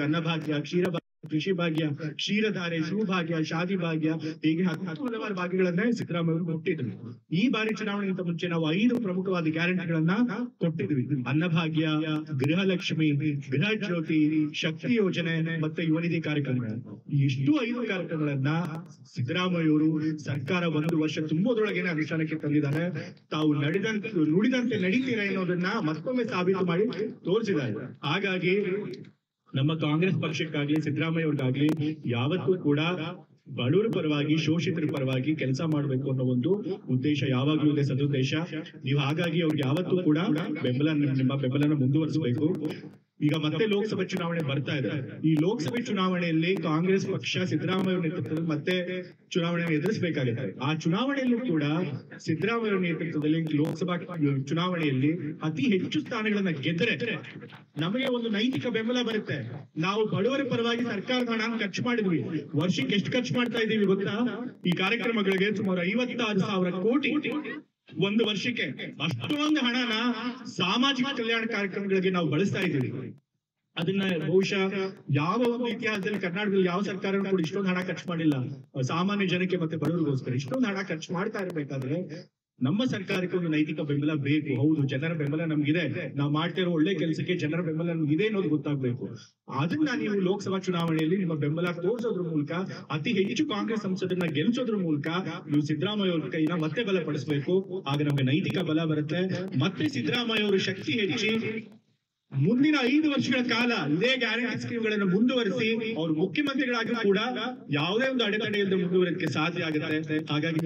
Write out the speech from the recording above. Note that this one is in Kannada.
ಅನ್ನಭಾಗ್ಯ, ಕ್ಷೀರ ಕೃಷಿ ಭಾಗ್ಯ, ಕ್ಷೀರಧಾರೆ, ಶಿವಭಾಗ್ಯ, ಶಾದಿ ಭಾಗ್ಯ, ಹೀಗೆ ಹಲವಾರು ಭಾಗ್ಯಗಳನ್ನ ಸಿದ್ದರಾಮಯ್ಯ ಅವರು ಕೊಟ್ಟಿದ್ರು. ಈ ಬಾರಿ ಚುನಾವಣೆಗಿಂತ ಮುಂಚೆ ನಾವು 5 ಪ್ರಮುಖವಾದ ಗ್ಯಾರಂಟಿಗಳನ್ನ ಕೊಟ್ಟಿದ್ವಿ. ಅನ್ನಭಾಗ್ಯ, ಗೃಹಲಕ್ಷ್ಮಿ, ಗೃಹ ಜ್ಯೋತಿ, ಶಕ್ತಿ ಯೋಜನೆ ಮತ್ತೆ ಯುವನಿಧಿ ಕಾರ್ಯಕ್ರಮ. ಇಷ್ಟು 5 ಕಾರ್ಯಕ್ರಮಗಳನ್ನ ಸಿದ್ದರಾಮಯ್ಯ ಅವರು ಸರ್ಕಾರ 1 ವರ್ಷ ತುಂಬೋದ್ರೊಳಗೇನೆ ಅನುಷ್ಠಾನಕ್ಕೆ ತಂದಿದ್ದಾರೆ. ತಾವು ನುಡಿದಂತೆ ನಡೀತೀರಾ ಅನ್ನೋದನ್ನ ಮತ್ತೊಮ್ಮೆ ಸಾಬೀತು ಮಾಡಿ ತೋರಿಸಿದ್ದಾರೆ. ಹಾಗಾಗಿ ನಮ್ಮ ಕಾಂಗ್ರೆಸ್ ಪಕ್ಷಕ್ಕಾಗ್ಲಿ ಸಿದ್ದರಾಮಯ್ಯ ಅವ್ರಿಗಾಗ್ಲಿ ಯಾವತ್ತೂ ಕೂಡ ಬಡವರ ಪರವಾಗಿ, ಶೋಷಿತರ ಪರವಾಗಿ ಕೆಲಸ ಮಾಡಬೇಕು ಅನ್ನೋ ಒಂದು ಉದ್ದೇಶ ಯಾವಾಗ್ಲೂ ಇದೆ, ಸದುದ್ದೇಶ. ನೀವು ಹಾಗಾಗಿ ಅವ್ರಿಗೆ ಯಾವತ್ತೂ ಕೂಡ ನಿಮ್ಮ ಬೆಂಬಲನ ಮುಂದುವರಿಸಬೇಕು. ಈಗ ಮತ್ತೆ ಲೋಕಸಭೆ ಚುನಾವಣೆ ಬರ್ತಾ ಇದೆ. ಈ ಲೋಕಸಭೆ ಚುನಾವಣೆಯಲ್ಲಿ ಕಾಂಗ್ರೆಸ್ ಪಕ್ಷ ಸಿದ್ದರಾಮಯ್ಯ ನೇತೃತ್ವದಲ್ಲಿ ಮತ್ತೆ ಚುನಾವಣೆಯನ್ನು ಎದುರಿಸಬೇಕಾಗುತ್ತೆ. ಆ ಚುನಾವಣೆಯಲ್ಲೂ ಕೂಡ ಸಿದ್ದರಾಮಯ್ಯ ನೇತೃತ್ವದಲ್ಲಿ ಲೋಕಸಭಾ ಚುನಾವಣೆಯಲ್ಲಿ ಅತಿ ಹೆಚ್ಚು ಸ್ಥಾನಗಳನ್ನ ಗೆದ್ದರೆ ನಮಗೆ ಒಂದು ನೈತಿಕ ಬೆಂಬಲ ಬರುತ್ತೆ. ನಾವು ಬಡವರ ಪರವಾಗಿ ಸರ್ಕಾರದ ಹಣ ಖರ್ಚು ಮಾಡಿದ್ವಿ. ವರ್ಷಕ್ಕೆ ಎಷ್ಟು ಖರ್ಚು ಮಾಡ್ತಾ ಇದೀವಿ ಗೊತ್ತಾ? ಈ ಕಾರ್ಯಕ್ರಮಗಳಿಗೆ ಸುಮಾರು 56,000 ಕೋಟಿ 1 ವರ್ಷಕ್ಕೆ. ಅಷ್ಟೊಂದು ಹಣನ ಸಾಮಾಜಿಕ ಕಲ್ಯಾಣ ಕಾರ್ಯಕ್ರಮಗಳಿಗೆ ನಾವು ಬಳಸ್ತಾ ಇದ್ದೀವಿ. ಅದನ್ನ ಬಹುಶಃ ಯಾವ ಒಂದು ಇತಿಹಾಸದಲ್ಲಿ ಕರ್ನಾಟಕದಲ್ಲಿ ಯಾವ ಸರ್ಕಾರ ಕೂಡ ಇಷ್ಟೊಂದು ಹಣ ಖರ್ಚು ಮಾಡಿಲ್ಲ ಸಾಮಾನ್ಯ ಜನಕ್ಕೆ ಮತ್ತೆ ಬಡವರಿಗೋಸ್ಕರ. ಇಷ್ಟೊಂದು ಹಣ ಖರ್ಚು ಮಾಡ್ತಾ ಇರಬೇಕಾದ್ರೆ ನಮ್ಮ ಸರ್ಕಾರಕ್ಕೆ ಒಂದು ನೈತಿಕ ಬೆಂಬಲ ಬೇಕು. ಹೌದು, ಜನರ ಬೆಂಬಲ ನಮ್ಗಿದೆ, ನಾವು ಮಾಡ್ತಾ ಇರೋ ಒಳ್ಳೆ ಕೆಲಸಕ್ಕೆ ಜನರ ಬೆಂಬಲ ನಮ್ಗಿದೆ ಅನ್ನೋದು ಗೊತ್ತಾಗ್ಬೇಕು. ಅದನ್ನ ನೀವು ಲೋಕಸಭಾ ಚುನಾವಣೆಯಲ್ಲಿ ನಿಮ್ಮ ಬೆಂಬಲ ತೋರಿಸೋದ್ರ ಮೂಲಕ, ಅತಿ ಹೆಚ್ಚು ಕಾಂಗ್ರೆಸ್ ಸಂಸದರನ್ನ ಗೆಲ್ಲಿಸೋದ್ರ ಮೂಲಕ ನೀವು ಸಿದ್ದರಾಮಯ್ಯ ಅವ್ರ ಕೈನ ಮತ್ತೆ ಬಲಪಡಿಸಬೇಕು. ಆಗ ನಮ್ಗೆ ನೈತಿಕ ಬಲ ಬರುತ್ತೆ. ಮತ್ತೆ ಸಿದ್ದರಾಮಯ್ಯ ಅವರು ಶಕ್ತಿ ಹೆಚ್ಚಿ ಮುಂದಿನ 5 ವರ್ಷಗಳ ಕಾಲ ಇದೇ ಗ್ಯಾರಂಟಿ ಸ್ಕೀಮ್ಗಳನ್ನು ಮುಂದುವರಿಸಿ ಅವರು ಮುಖ್ಯಮಂತ್ರಿಗಳಾಗಿ ಕೂಡ ಯಾವುದೇ ಒಂದು ಅಡೆತಡೆ ಇಲ್ಲದೆ ಮುಂದುವರಿಯಕ್ಕೆ ಸಾಧ್ಯ ಆಗುತ್ತೆ. ಹಾಗಾಗಿ